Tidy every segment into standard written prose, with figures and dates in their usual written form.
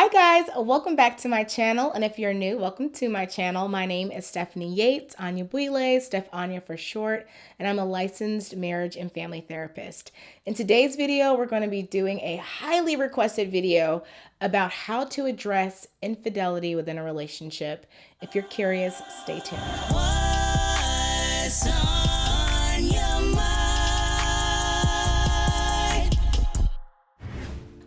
Hi guys, welcome back to my channel, and if you're new, welcome to my channel. My name is Stephanie Yates, Anya Steph Anya for short, and I'm a licensed marriage and family therapist. In today's video, we're going to be doing a highly requested video about how to address infidelity within a relationship. If you're curious, stay tuned. What's on your mind?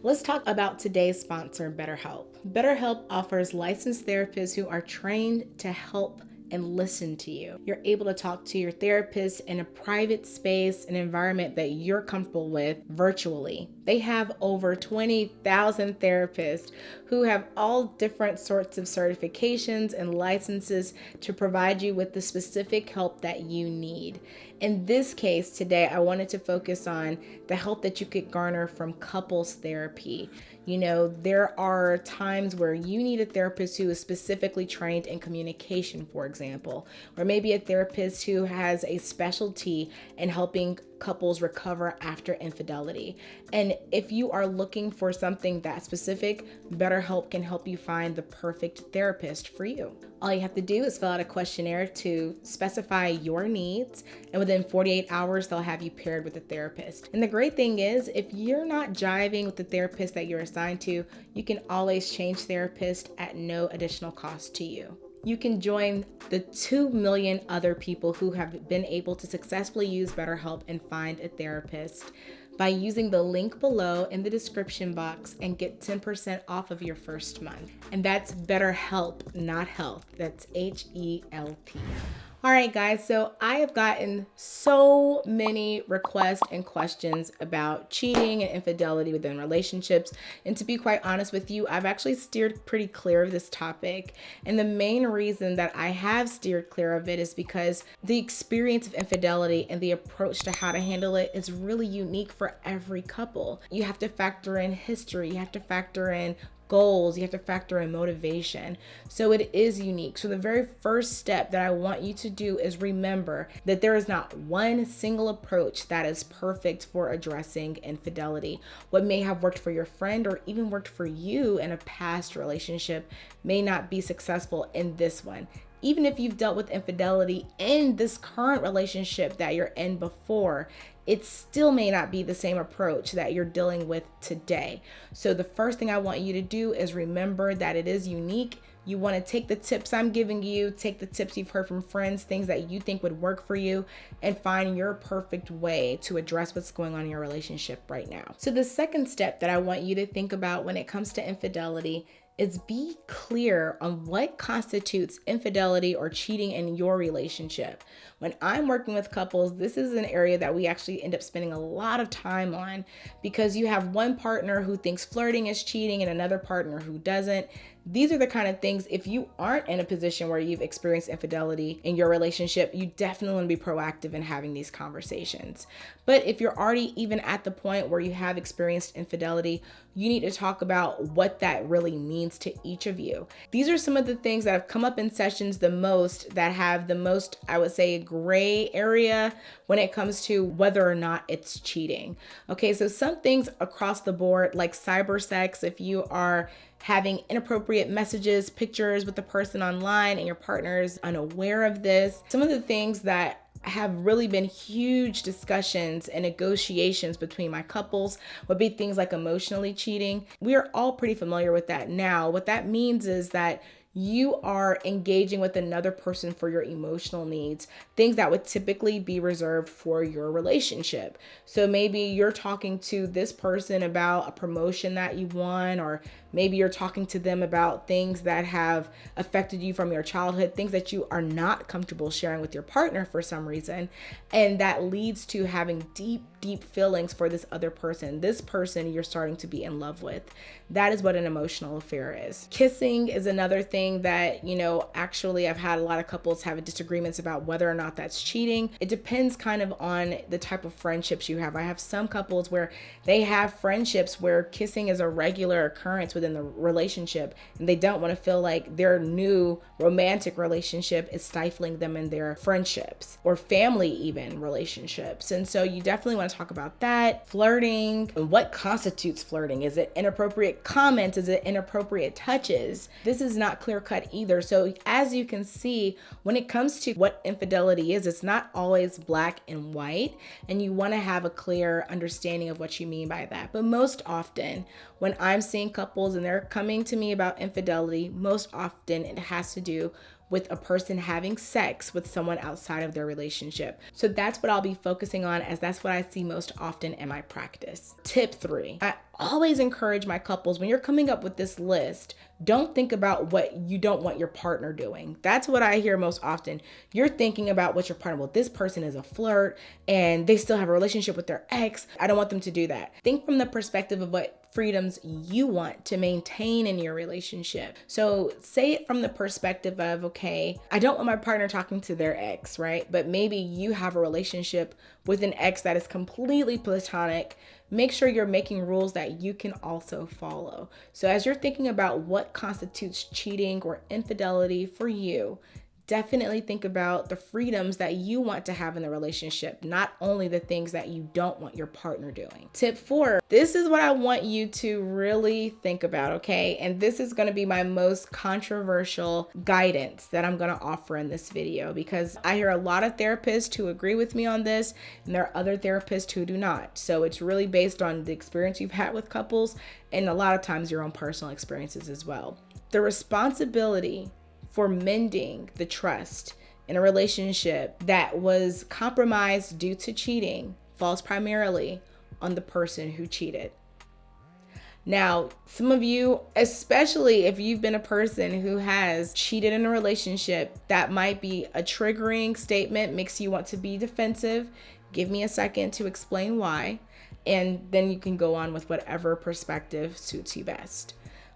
Let's talk about today's sponsor, BetterHelp. BetterHelp offers licensed therapists who are trained to help and listen to you. You're able to talk to your therapist in a private space, an environment that you're comfortable with virtually. They have over 20,000 therapists who have all different sorts of certifications and licenses to provide you with the specific help that you need. In this case today, I wanted to focus on the help that you could garner from couples therapy. You know, there are times where you need a therapist who is specifically trained in communication, for example, or maybe a therapist who has a specialty in helping couples recover after infidelity. And if you are looking for something that specific, BetterHelp can help you find the perfect therapist for you. All you have to do is fill out a questionnaire to specify your needs, and within 48 hours, they'll have you paired with a therapist. And the great thing is, if you're not jiving with the therapist that you're assigned to, you can always change therapist at no additional cost to you. You can join the 2 million other people who have been able to successfully use BetterHelp and find a therapist by using the link below in the description box and get 10% off of your first month. And that's BetterHelp, not health. That's HELP. All right, guys, so I have gotten so many requests and questions about cheating and infidelity within relationships. And to be quite honest with you, I've actually steered pretty clear of this topic. And the main reason that I have steered clear of it is because the experience of infidelity and the approach to how to handle it is really unique for every couple. You have to factor in history, you have to factor in goals, you have to factor in motivation. So it is unique. So the very first step that I want you to do is remember that there is not one single approach that is perfect for addressing infidelity. What may have worked for your friend or even worked for you in a past relationship may not be successful in this one. Even if you've dealt with infidelity in this current relationship that you're in before, it still may not be the same approach that you're dealing with today. So the first thing I want you to do is remember that it is unique. You want to take the tips I'm giving you, take the tips you've heard from friends, things that you think would work for you, and find your perfect way to address what's going on in your relationship right now. So the second step that I want you to think about when it comes to infidelity is be clear on what constitutes infidelity or cheating in your relationship. When I'm working with couples, this is an area that we actually end up spending a lot of time on because you have one partner who thinks flirting is cheating and another partner who doesn't. These are the kind of things, if you aren't in a position where you've experienced infidelity in your relationship, you definitely want to be proactive in having these conversations. But if you're already even at the point where you have experienced infidelity, you need to talk about what that really means to each of you. These are some of the things that have come up in sessions the most, that have the most, I would say, gray area when it comes to whether or not it's cheating. Okay, so some things across the board, like cyber sex, if you are having inappropriate messages, pictures with the person online and your partner is unaware of this. Some of the things that have really been huge discussions and negotiations between my couples would be things like emotionally cheating. We are all pretty familiar with that now. What that means is that you are engaging with another person for your emotional needs, things that would typically be reserved for your relationship. So maybe you're talking to this person about a promotion that you won, or maybe you're talking to them about things that have affected you from your childhood, things that you are not comfortable sharing with your partner for some reason. And that leads to having deep feelings for this other person, this person you're starting to be in love with. That is what an emotional affair is. Kissing is another thing that, actually I've had a lot of couples have disagreements about whether or not that's cheating. It depends kind of on the type of friendships you have. I have some couples where they have friendships where kissing is a regular occurrence within the relationship, and they don't want to feel like their new romantic relationship is stifling them in their friendships or family even relationships. And so you definitely want to talk about that. Flirting and what constitutes flirting. Is it inappropriate comments? Is it inappropriate touches? This is not clear cut either. So as you can see, when it comes to what infidelity is, it's not always black and white, and you want to have a clear understanding of what you mean by that. But most often when I'm seeing couples and they're coming to me about infidelity, most often it has to do with a person having sex with someone outside of their relationship. So that's what I'll be focusing on, as that's what I see most often in my practice. Tip 3, I always encourage my couples, when you're coming up with this list, don't think about what you don't want your partner doing. That's what I hear most often. You're thinking about what your partner, well, this person is a flirt and they still have a relationship with their ex. I don't want them to do that. Think from the perspective of what freedoms you want to maintain in your relationship. So say it from the perspective of, okay, I don't want my partner talking to their ex, right? But maybe you have a relationship with an ex that is completely platonic. Make sure you're making rules that you can also follow. So as you're thinking about what constitutes cheating or infidelity for you, definitely think about the freedoms that you want to have in the relationship, not only the things that you don't want your partner doing. Tip 4, this is what I want you to really think about, okay? And this is going to be my most controversial guidance that I'm going to offer in this video, because I hear a lot of therapists who agree with me on this, and there are other therapists who do not. So it's really based on the experience you've had with couples, and a lot of times your own personal experiences as well. The responsibility for mending the trust in a relationship that was compromised due to cheating falls primarily on the person who cheated. Now, some of you, especially if you've been a person who has cheated in a relationship, that might be a triggering statement, makes you want to be defensive. Give me a second to explain why, and then you can go on with whatever perspective suits you best.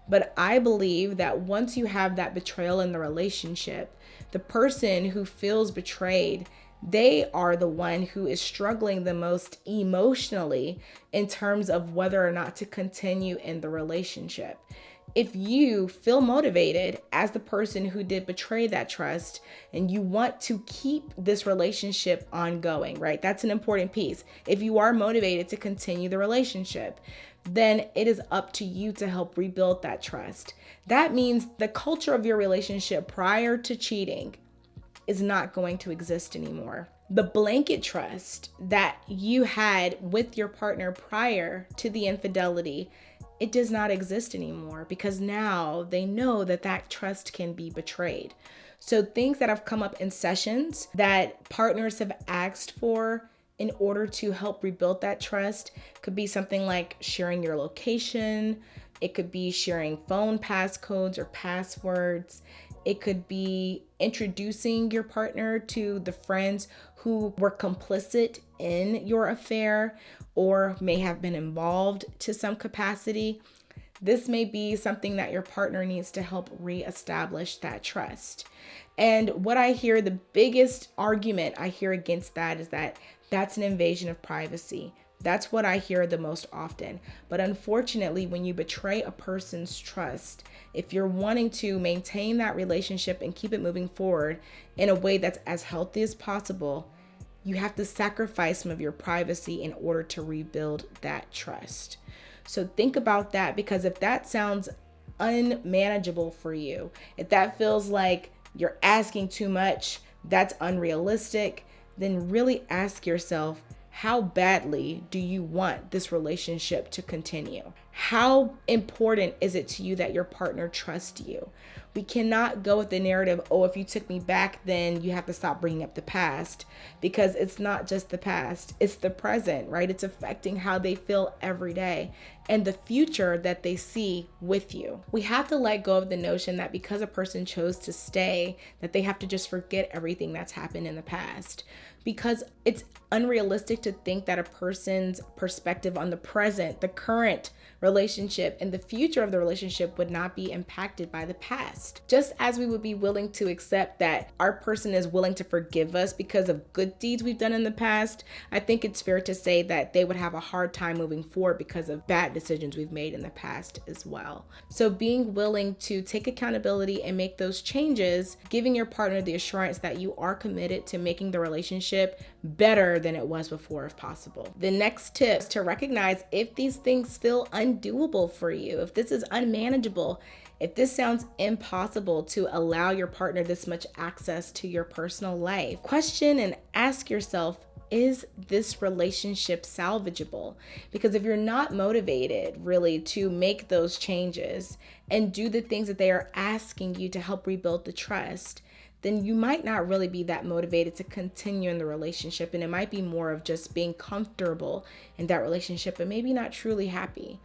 But I believe that once you have that betrayal in the relationship, the person who feels betrayed, they are the one who is struggling the most emotionally in terms of whether or not to continue in the relationship. If you feel motivated as the person who did betray that trust and you want to keep this relationship ongoing, right? That's an important piece. If you are motivated to continue the relationship, then it is up to you to help rebuild that trust. That means the culture of your relationship prior to cheating is not going to exist anymore. The blanket trust that you had with your partner prior to the infidelity, it does not exist anymore, because now they know that that trust can be betrayed. So things that have come up in sessions that partners have asked for in order to help rebuild that trust could be something like sharing your location. It could be sharing phone passcodes or passwords. It could be introducing your partner to the friends who were complicit in your affair or may have been involved to some capacity. This may be something that your partner needs to help reestablish that trust. And what I hear, the biggest argument I hear against that is that that's an invasion of privacy. That's what I hear the most often. But unfortunately, when you betray a person's trust, if you're wanting to maintain that relationship and keep it moving forward in a way that's as healthy as possible, you have to sacrifice some of your privacy in order to rebuild that trust. So think about that, because if that sounds unmanageable for you, if that feels like you're asking too much, that's unrealistic, then really ask yourself, how badly do you want this relationship to continue? How important is it to you that your partner trusts you? We cannot go with the narrative, oh, if you took me back, then you have to stop bringing up the past, because it's not just the past, it's the present, right? It's affecting how they feel every day and the future that they see with you. We have to let go of the notion that because a person chose to stay, that they have to just forget everything that's happened in the past. because it's unrealistic to think that a person's perspective on the present, the current relationship, and the future of the relationship would not be impacted by the past. Just as we would be willing to accept that our person is willing to forgive us because of good deeds we've done in the past, I think it's fair to say that they would have a hard time moving forward because of bad decisions we've made in the past as well. So being willing to take accountability and make those changes, giving your partner the assurance that you are committed to making the relationship better than it was before if possible. The next tip is to recognize if these things feel undoable for you, if this is unmanageable, if this sounds impossible to allow your partner this much access to your personal life. Question and ask yourself, is this relationship salvageable? Because if you're not motivated really to make those changes and do the things that they are asking you to help rebuild the trust, then you might not really be that motivated to continue in the relationship. And it might be more of just being comfortable in that relationship, but maybe not truly happy.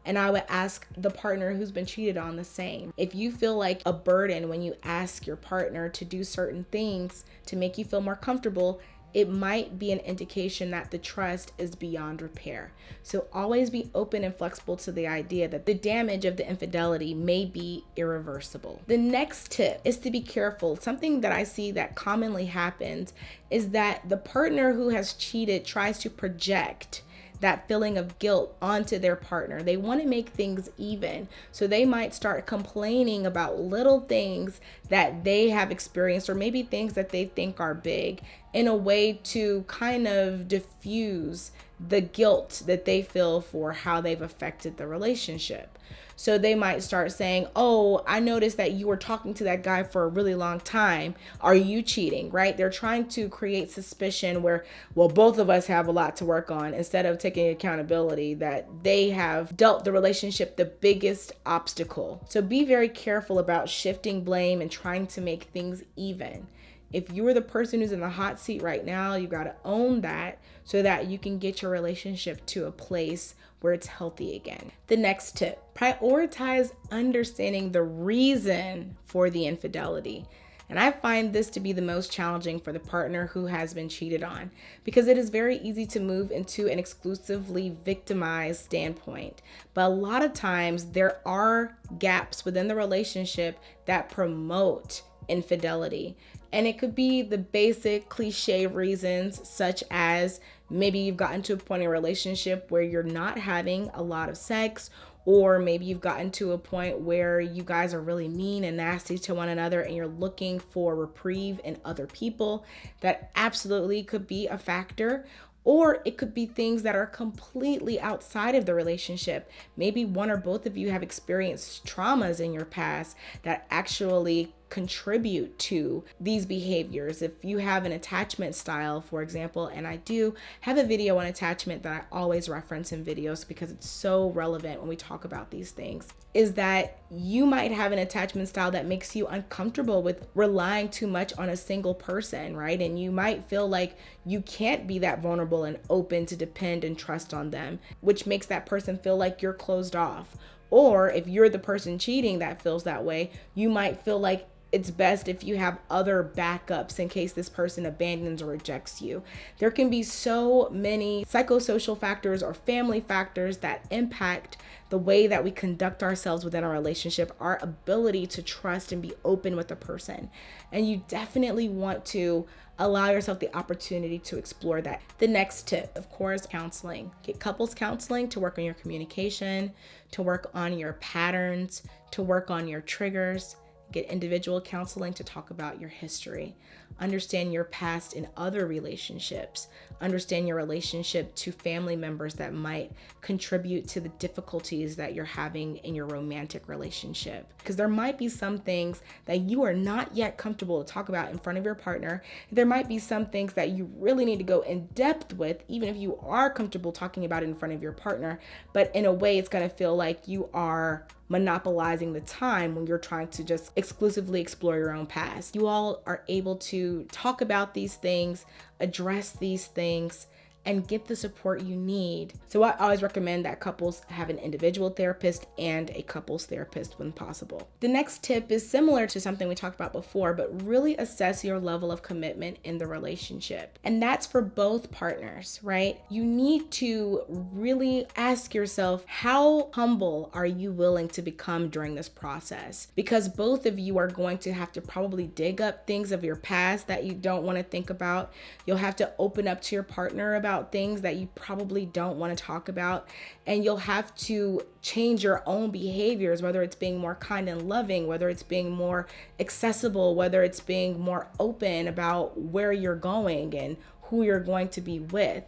And I would ask the partner who's been cheated on the same. If you feel like a burden when you ask your partner to do certain things to make you feel more comfortable, it might be an indication that the trust is beyond repair. So always be open and flexible to the idea that the damage of the infidelity may be irreversible. The next tip is to be careful. Something that I see that commonly happens is that the partner who has cheated tries to project that feeling of guilt onto their partner. They want to make things even. So they might start complaining about little things that they have experienced, or maybe things that they think are big, in a way to kind of diffuse the guilt that they feel for how they've affected the relationship. So they might start saying, oh, I noticed that you were talking to that guy for a really long time. Are you cheating, right? They're trying to create suspicion where, well, both of us have a lot to work on, instead of taking accountability that they have dealt the relationship the biggest obstacle. So be very careful about shifting blame and trying to make things even. If you are the person who's in the hot seat right now, you got to own that so that you can get your relationship to a place where it's healthy again. The next tip, prioritize understanding the reason for the infidelity. And I find this to be the most challenging for the partner who has been cheated on, because it is very easy to move into an exclusively victimized standpoint. But a lot of times there are gaps within the relationship that promote infidelity. And it could be the basic cliche reasons, such as maybe you've gotten to a point in a relationship where you're not having a lot of sex, or maybe you've gotten to a point where you guys are really mean and nasty to one another and you're looking for reprieve in other people. That absolutely could be a factor. Or it could be things that are completely outside of the relationship. Maybe one or both of you have experienced traumas in your past that actually contribute to these behaviors. If you have an attachment style, for example, and I do have a video on attachment that I always reference in videos because it's so relevant when we talk about these things, is that you might have an attachment style that makes you uncomfortable with relying too much on a single person, right? And you might feel like you can't be that vulnerable and open to depend and trust on them, which makes that person feel like you're closed off. Or if you're the person cheating that feels that way, you might feel like it's best if you have other backups in case this person abandons or rejects you. There can be so many psychosocial factors or family factors that impact the way that we conduct ourselves within a relationship, our ability to trust and be open with a person. And you definitely want to allow yourself the opportunity to explore that. The next tip, of course, counseling. Get couples counseling to work on your communication, to work on your patterns, to work on your triggers. Get individual counseling to talk about your history. Understand your past in other relationships. Understand your relationship to family members that might contribute to the difficulties that you're having in your romantic relationship. Because there might be some things that you are not yet comfortable to talk about in front of your partner. There might be some things that you really need to go in depth with, even if you are comfortable talking about it in front of your partner. But in a way, it's going to feel like you are monopolizing the time when you're trying to just exclusively explore your own past. You all are able to talk about these things, address these things, and get the support you need. So I always recommend that couples have an individual therapist and a couples therapist when possible. The next tip is similar to something we talked about before, but really assess your level of commitment in the relationship. And that's for both partners, right? You need to really ask yourself, how humble are you willing to become during this process? Because both of you are going to have to probably dig up things of your past that you don't want to think about. You'll have to open up to your partner about things that you probably don't want to talk about. And you'll have to change your own behaviors, whether it's being more kind and loving, whether it's being more accessible, whether it's being more open about where you're going and who you're going to be with.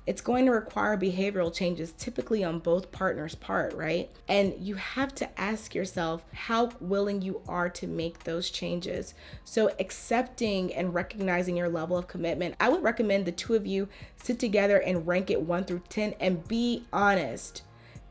It's going to require behavioral changes, typically on both partners' part, right? And you have to ask yourself how willing you are to make those changes. So accepting and recognizing your level of commitment, I would recommend the two of you sit together and rank it 1 through 10 and be honest.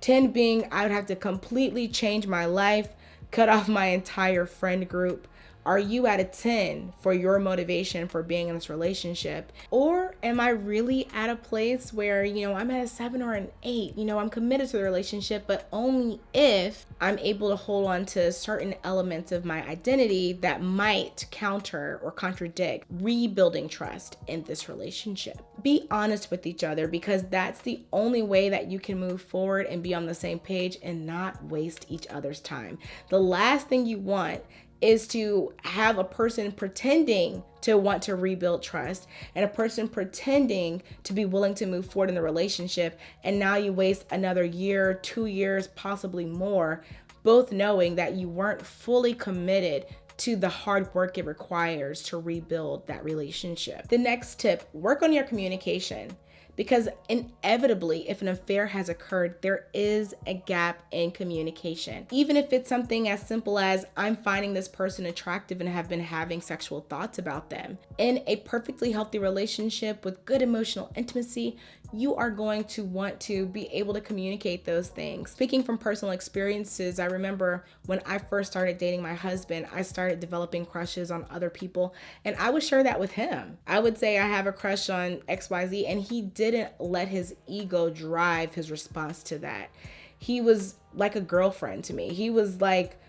10 being, I would have to completely change my life, cut off my entire friend group. Are you at a 10 for your motivation for being in this relationship? Or am I really at a place where, I'm at a 7 or an 8? I'm committed to the relationship, but only if I'm able to hold on to certain elements of my identity that might counter or contradict rebuilding trust in this relationship. Be honest with each other, because that's the only way that you can move forward and be on the same page and not waste each other's time. The last thing you want is to have a person pretending to want to rebuild trust and a person pretending to be willing to move forward in the relationship. And now you waste another year, 2 years, possibly more, both knowing that you weren't fully committed to the hard work it requires to rebuild that relationship. The next tip, work on your communication. Because inevitably, if an affair has occurred, there is a gap in communication. Even if it's something as simple as, I'm finding this person attractive and have been having sexual thoughts about them. In a perfectly healthy relationship with good emotional intimacy, you are going to want to be able to communicate those things. Speaking from personal experiences, I remember when I first started dating my husband, I started developing crushes on other people, and I would share that with him. I would say I have a crush on XYZ, and he didn't let his ego drive his response to that. He was like a girlfriend to me. He was like,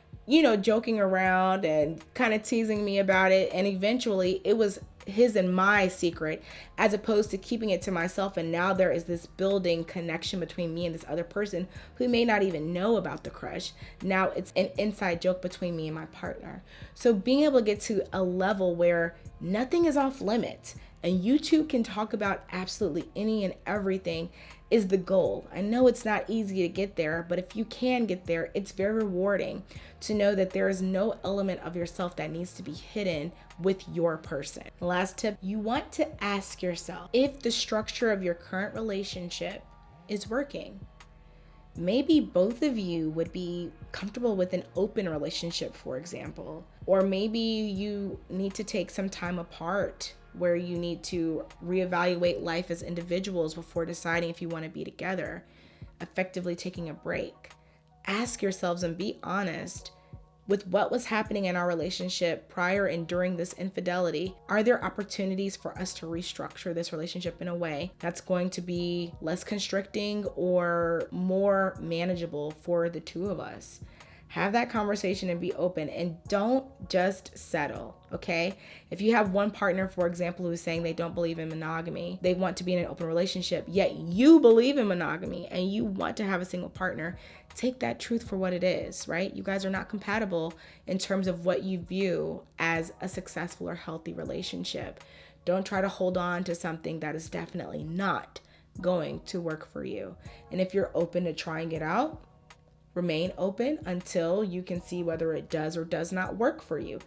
joking around and kind of teasing me about it, and eventually it was his and my secret, as opposed to keeping it to myself. And now there is this building connection between me and this other person who may not even know about the crush. Now it's an inside joke between me and my partner. So being able to get to a level where nothing is off limits and you two can talk about absolutely any and everything is the goal. I know it's not easy to get there, but if you can get there, it's very rewarding to know that there is no element of yourself that needs to be hidden with your person. Last tip, you want to ask yourself if the structure of your current relationship is working. Maybe both of you would be comfortable with an open relationship, for example, or maybe you need to take some time apart where you need to reevaluate life as individuals before deciding if you want to be together, effectively taking a break. Ask yourselves and be honest with what was happening in our relationship prior and during this infidelity. Are there opportunities for us to restructure this relationship in a way that's going to be less constricting or more manageable for the two of us? Have that conversation and be open, and don't just settle, okay? If you have one partner, for example, who's saying they don't believe in monogamy, they want to be in an open relationship, yet you believe in monogamy and you want to have a single partner, take that truth for what it is, right? You guys are not compatible in terms of what you view as a successful or healthy relationship. Don't try to hold on to something that is definitely not going to work for you. And if you're open to trying it out, remain open until you can see whether it does or does not work for you.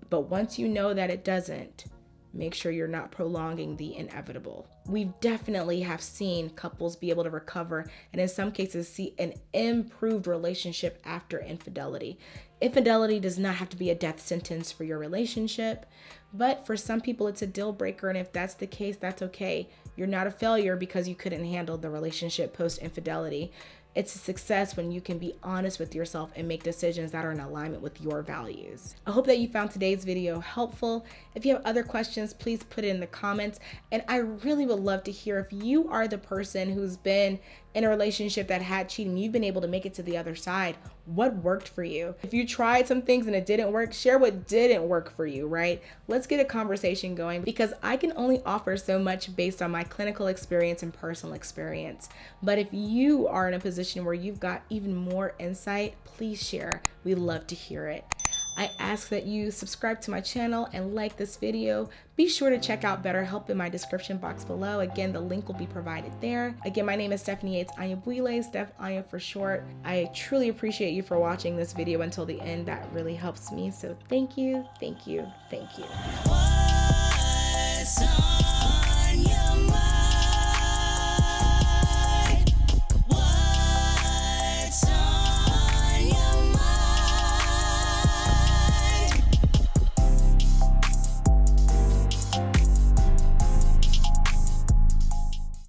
But once you know that it doesn't, make sure you're not prolonging the inevitable. We definitely have seen couples be able to recover and in some cases see an improved relationship after infidelity. Infidelity does not have to be a death sentence for your relationship, but for some people it's a deal breaker, and if that's the case, that's okay. You're not a failure because you couldn't handle the relationship post infidelity. It's a success when you can be honest with yourself and make decisions that are in alignment with your values. I hope that you found today's video helpful. If you have other questions, please put it in the comments. And I really would love to hear if you are the person who's been in a relationship that had cheating, you've been able to make it to the other side. What worked for you? If you tried some things and it didn't work, share what didn't work for you, right? Let's get a conversation going, because I can only offer so much based on my clinical experience and personal experience. But if you are in a position where you've got even more insight, please share. We love to hear it. I ask that you subscribe to my channel and like this video. Be sure to check out BetterHelp in my description box below. Again, the link will be provided there. Again, my name is Stephanie Yates Anya Buile, Steph Anya for short. I truly appreciate you for watching this video until the end. That really helps me. So thank you, thank you, thank you. What's on your mind?